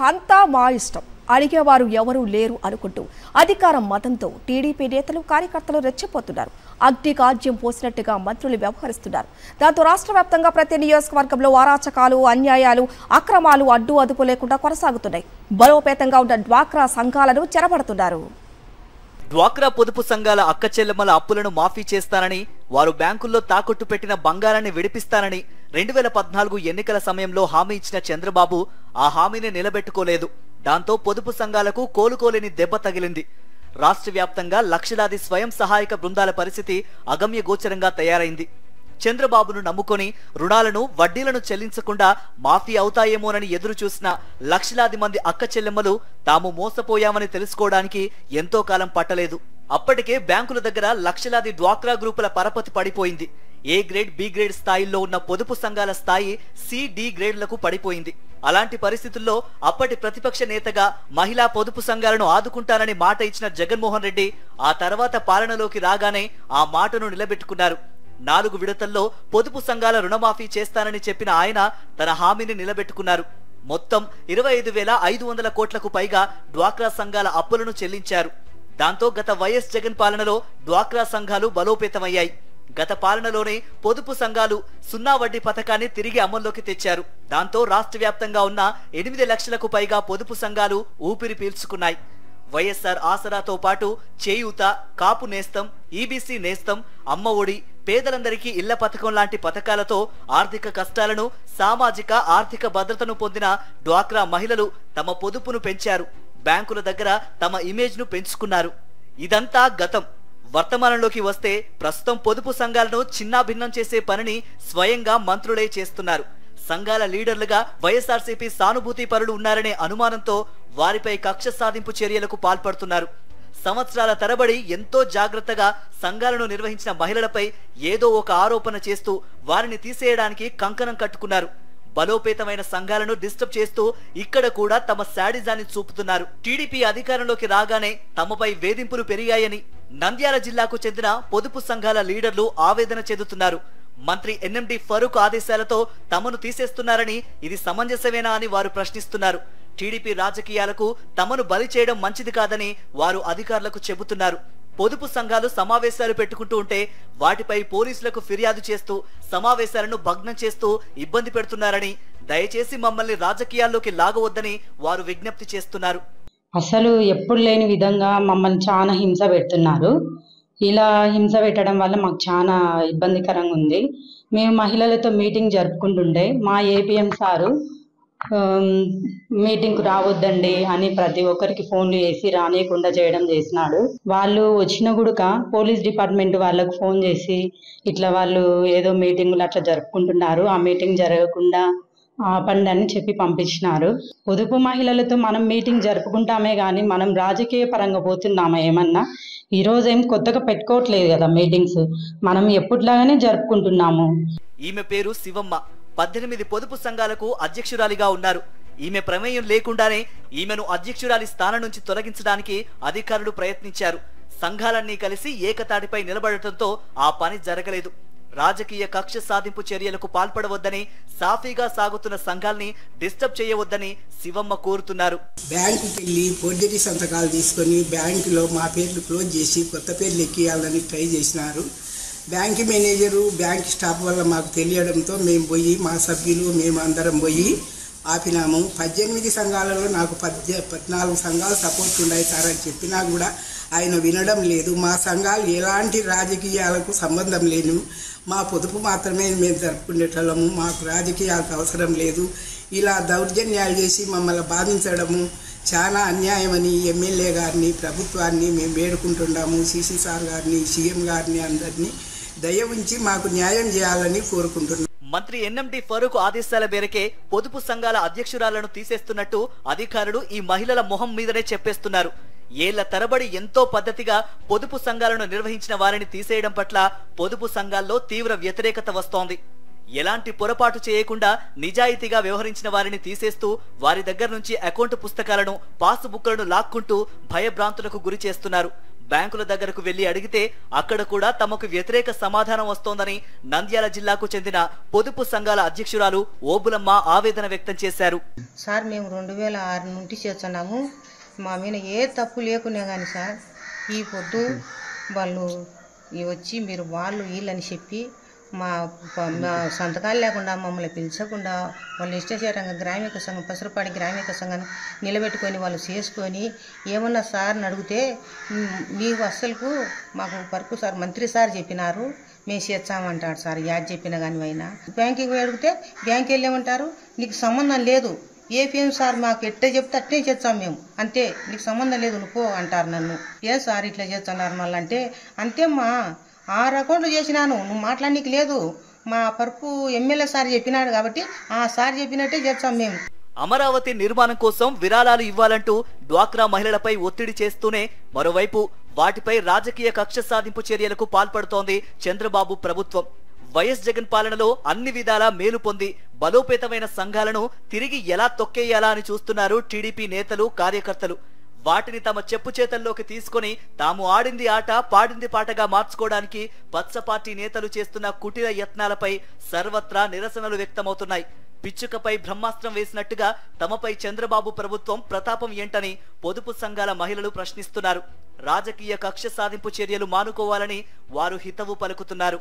అంతా మా ఇష్టం అడిగేవారు ఎవరూ లేరు అనుకుంటూ అధికారం మతంతో టీడీపీ నేతలు కార్యకర్తలు రెచ్చిపోతున్నారు. అగ్నికాజ్యం పోసినట్టుగా మంత్రులు వ్యవహరిస్తున్నారు. దాంతో రాష్ట్ర వ్యాప్తంగా ప్రతి నియోజకవర్గంలో అరాచకాలు, అన్యాయాలు, అక్రమాలు అడ్డు అదుపు లేకుండా కొనసాగుతున్నాయి. బలోపేతంగా ఉన్న డ్వాక్రా సంఘాలను చెరపడుతున్నారు. డ్వాక్రా పొదుపు సంఘాల అక్కచెల్లెమ్మల అప్పులను మాఫీ చేస్తానని, వారు బ్యాంకుల్లో తాకట్టు పెట్టిన బంగారాన్ని విడిపిస్తానని 2014 ఎన్నికల సమయంలో హామీ ఇచ్చిన చంద్రబాబు ఆ హామీని నిలబెట్టుకోలేదు. దాంతో పొదుపు సంఘాలకు కోలుకోలేని దెబ్బ తగిలింది. రాష్ట్ర వ్యాప్తంగా లక్షలాది స్వయం సహాయక బృందాల పరిస్థితి అగమ్యగోచరంగా తయారైంది. చంద్రబాబును నమ్ముకొని రుణాలను, వడ్డీలను చెల్లించకుండా మాఫీ అవుతాయేమోనని ఎదురు చూసిన లక్షలాది మంది అక్క చెల్లెమ్మలు తాము మోసపోయామని తెలుసుకోవడానికి ఎంతో కాలం పట్టలేదు. అప్పటికే బ్యాంకుల దగ్గర లక్షలాది డ్వాక్రా గ్రూపుల పరపతి పడిపోయింది. ఏ గ్రేడ్, బి గ్రేడ్ స్థాయిల్లో ఉన్న పొదుపు సంఘాల స్థాయి సి, డి గ్రేడ్లకు పడిపోయింది. అలాంటి పరిస్థితుల్లో అప్పటి ప్రతిపక్ష నేతగా మహిళా పొదుపు సంఘాలను ఆదుకుంటానని మాట ఇచ్చిన జగన్మోహన్ రెడ్డి ఆ తర్వాత పాలనలోకి రాగానే ఆ మాటను నిలబెట్టుకున్నారు. 4 విడతల్లో పొదుపు సంఘాల రుణమాఫీ చేస్తానని చెప్పిన ఆయన తన హామీని నిలబెట్టుకున్నారు. మొత్తం 25,500 కోట్లకు పైగా డ్వాక్రా సంఘాల అప్పులను చెల్లించారు. దాంతో గత వైఎస్ జగన్ పాలనలో డ్వాక్రా సంఘాలు బలోపేతమయ్యాయి. గత పాలనలోనే పొదుపు సంఘాలు 0 వడ్డీ పథకాన్ని తిరిగి అమల్లోకి తెచ్చారు. దాంతో రాష్ట్ర వ్యాప్తంగా ఉన్న 8 లక్షలకు పైగా పొదుపు సంఘాలు ఊపిరి పీల్చుకున్నాయి. వైఎస్ఆర్ ఆసరాతో పాటు చేయూత, కాపు నేస్తం, ఈబీసీ నేస్తం, అమ్మ ఒడి, పేదలందరికీ ఇళ్ల పథకం లాంటి పథకాలతో ఆర్థిక కష్టాలను, సామాజిక ఆర్థిక భద్రతను పొందిన డ్వాక్రా మహిళలు తమ పొదుపును పెంచారు. బ్యాంకుల దగ్గర తమ ఇమేజ్ను పెంచుకున్నారు. ఇదంతా గతం. వర్తమానంలోకి వస్తే ప్రస్తుతం పొదుపు సంఘాలను చిన్నాభిన్నం చేసే పనిని స్వయంగా మంత్రులే చేస్తున్నారు. సంఘాల లీడర్లుగా వైఎస్ఆర్సీపీ సానుభూతి పరులు ఉన్నారనే అనుమానంతో వారిపై కక్ష సాధింపు చర్యలకు పాల్పడుతున్నారు. సంవత్సరాల తరబడి ఎంతో జాగ్రత్తగా సంఘాలను నిర్వహించిన మహిళలపై ఏదో ఒక ఆరోపణ చేస్తూ వారిని తీసేయడానికి కంకణం కట్టుకున్నారు. బలోపేతమైన సంఘాలను డిస్టర్బ్ చేస్తూ ఇక్కడ కూడా తమ శాడిజాన్ని చూపుతున్నారు. టీడీపీ అధికారంలోకి రాగానే తమపై వేధింపులు పెరిగాయని నంద్యాల జిల్లాకు చెందిన పొదుపు సంఘాల లీడర్లు ఆవేదన చెందుతున్నారు. మంత్రి ఎన్ఎండి ఫరూక్ ఆదేశాలతో తమను తీసేస్తున్నారని ఇది సమంజసమేనా అని వారు ప్రశ్నిస్తున్నారు. టీడీపీ రాజకీయాలకు తమను బలి చేయడం మంచిది కాదని వారు అధికారులకు చెబుతున్నారు. పొదుపు సంఘాలు సమావేశాలు పెట్టుకుంటూ ఉంటే వాటిపై పోలీసులకు ఫిర్యాదు చేస్తూ సమావేశాలను భగ్నం చేస్తూ ఇబ్బంది పెడుతున్నారని, దయచేసి మమ్మల్ని రాజకీయాల్లోకి లాగవద్దని వారు విజ్ఞప్తి చేస్తున్నారు. అసలు ఎప్పుడు లేని విధంగా మమ్మల్ని చాలా హింస పెడుతున్నారు. ఇలా హింస పెట్టడం వల్ల మాకు చాలా ఇబ్బందికరంగా ఉంది. మేము మహిళలతో మీటింగ్ జరుపుకుంటుంటే మా ఏపీఎం సారు మీటింగ్కు రావద్దండి అని ప్రతి ఒక్కరికి ఫోన్లు చేసి రానియకుండా చేయడం చేసినాడు. వాళ్ళు వచ్చిన గుడుక పోలీస్ డిపార్ట్మెంట్ వాళ్ళకు ఫోన్ చేసి ఇట్లా వాళ్ళు ఏదో మీటింగులు అట్లా జరుపుకుంటున్నారు, ఆ మీటింగ్ జరగకుండా ఆపండి అని చెప్పి పంపించినారు. పొదుపు మహిళలతో మనం మీటింగ్ జరుపుకుంటామే కానీ మనం రాజకీయ పరంగా పోతున్నామా ఏమన్నా? ఈరోజు ఏం కొత్తగా పెట్టుకోవట్లేదు కదా మీటింగ్స్, మనం ఎప్పటిలాగానే జరుపుకుంటున్నాము. ఈమె పేరు శివమ్మ. 18 పొదుపు సంఘాలకు అధ్యక్షురాలిగా ఉన్నారు. ఈమె ప్రమేయం లేకుండానే ఈమెను అధ్యక్షురాలి స్థానం నుంచి తొలగించడానికి అధికారులు ప్రయత్నించారు. సంఘాలన్నీ కలిసి ఏకతాటిపై నిలబడటంతో ఆ పని జరగలేదు. రాజకీయ కక్ష సాధింపు చర్యలకు పాల్పడవద్దని, సాఫీగా సాగుతున్న సంఘాల్ని డిస్టర్బ్ చేయవద్దని శివమ్మ కోరుతున్నారు. బ్యాంకుకి వెళ్ళి ఫోర్జరీ సంతకాలు తీసుకొని బ్యాంకులో మా పేర్లు క్లోజ్ చేసి కొత్త పేర్లు ఎక్కియాలని ట్రై చేసినారు. బ్యాంక్ మేనేజరు, బ్యాంక్ స్టాఫ్ వల్ల మాకు తెలియడంతో మేము పోయి మా సభ్యులు మేము అందరం పోయి ఆపినాము. 18 సంఘాలలో నాకు 14 సంఘాలు సపోర్ట్ ఉన్నాయి సార్ అని చెప్పినా కూడా ఆయన వినడం లేదు. మా సంఘాలు ఎలాంటి రాజకీయాలకు సంబంధం లేదు, మా పొదుపు మాత్రమే మేము జరుపుకునేటోళ్ళము, మాకు రాజకీయాలకు అవసరం లేదు. ఇలా దౌర్జన్యాలు చేసి మమ్మల్ని బాధించడము చాలా అన్యాయమని ఎమ్మెల్యే గారిని, ప్రభుత్వాన్ని మేము వేడుకుంటున్నాము. సిసి సార్ గారిని, సీఎం గారిని అందరినీ దయ ఉంచి మాకు న్యాయం చేయాలని కోరుకుంటున్నాం. మంత్రి ఎన్ఎండి ఫరూక్ ఆదేశాల మేరకే పొదుపు సంఘాల అధ్యక్షురాలను తీసేస్తున్నట్టు అధికారులు ఈ మహిళల మొహం మీదనే చెప్పేస్తున్నారు. ఏళ్ల తరబడి ఎంతో పద్ధతిగా పొదుపు సంఘాలను నిర్వహించిన వారిని తీసేయడం పట్ల పొదుపు సంఘాల్లో తీవ్ర వ్యతిరేకత వస్తోంది. ఎలాంటి పొరపాటు చేయకుండా నిజాయితీగా వ్యవహరించిన వారిని తీసేస్తూ వారి దగ్గర నుంచి అకౌంట్ పుస్తకాలను, పాస్ బుక్లను లాక్కుంటూ భయభ్రాంతులకు గురి చేస్తున్నారు. బ్యాంకుల దగ్గరకు వెళ్లి అడిగితే అక్కడ కూడా తమకు వ్యతిరేక సమాధానం వస్తోందని నంద్యాల జిల్లాకు చెందిన పొదుపు సంఘాల అధ్యక్షురాలు ఓబులమ్మ ఆవేదన వ్యక్తం చేశారు. సార్ మేము 2006 నుండి చేస్తున్నాము. మా మీద ఏ తప్పు లేకున్నా కానీ సార్ ఈ పొద్దు వాళ్ళు వచ్చి మీరు వాళ్ళు వీళ్ళని చెప్పి మా సంతకాలు లేకుండా మమ్మల్ని పిలిచకుండా వాళ్ళు ఇష్టచేతంగా గ్రామీణ సంఘం పసరపాడి గ్రామీణ సంఘాన్ని నిలబెట్టుకొని వాళ్ళు చేసుకొని ఏమన్నా సార్ని అడిగితే మీకు అస్సలకు మాకు పరుకు సార్ మంత్రి సార్ చెప్పినారు మేము చేస్తామంటాడు సార్ యాడ్ చెప్పినా కానీ అయినా బ్యాంకుకి అడిగితే బ్యాంక్ వెళ్ళేమంటారు నీకు సంబంధం లేదు ఏపీఎం సార్ మాకు ఎట్టే చెప్తే అట్టే చేస్తాం మేము అంతే నీకు సంబంధం లేదు నువ్వు పో అంటారు నన్ను. ఏ సార్ ఇట్లా చేస్తున్నారు మళ్ళీ అంటే అంతేమ్మా 6 అకౌంట్లు చేసినాను నువ్వు మాట్లాడనీకి లేదు మా పరుపు ఎమ్మెల్యే సార్ చెప్పినాడు కాబట్టి ఆ సార్ చెప్పినట్టే చేస్తాం మేము. అమరావతి నిర్మాణం కోసం విరాళాలు ఇవ్వాలంటూ డ్వాక్రా మహిళలపై ఒత్తిడి చేస్తూనే మరోవైపు వాటిపై రాజకీయ కక్ష సాధింపు చర్యలకు పాల్పడుతోంది చంద్రబాబు ప్రభుత్వం. వైఎస్ జగన్ పాలనలో అన్ని విధాలా మేలు పొంది బలోపేతమైన సంఘాలను తిరిగి ఎలా తొక్కేయాలా అని చూస్తున్నారు టీడీపీ నేతలు కార్యకర్తలు. వాటిని తమ చెప్పు చేతల్లోకి తీసుకొని తాము ఆడింది ఆట పాడింది పాటగా మార్చుకోవడానికి పచ్చ పార్టీ నేతలు చేస్తున్న కుటిల యత్నాలపై సర్వత్రా నిరసనలు వ్యక్తమవుతున్నాయి. పిచ్చుకపై బ్రహ్మాస్త్రం వేసినట్టుగా తమపై చంద్రబాబు ప్రభుత్వం ప్రతాపం ఏంటని పొదుపు సంఘాల మహిళలు ప్రశ్నిస్తున్నారు. రాజకీయ కక్ష సాధింపు చర్యలు మానుకోవాలని వారు హితవు పలుకుతున్నారు.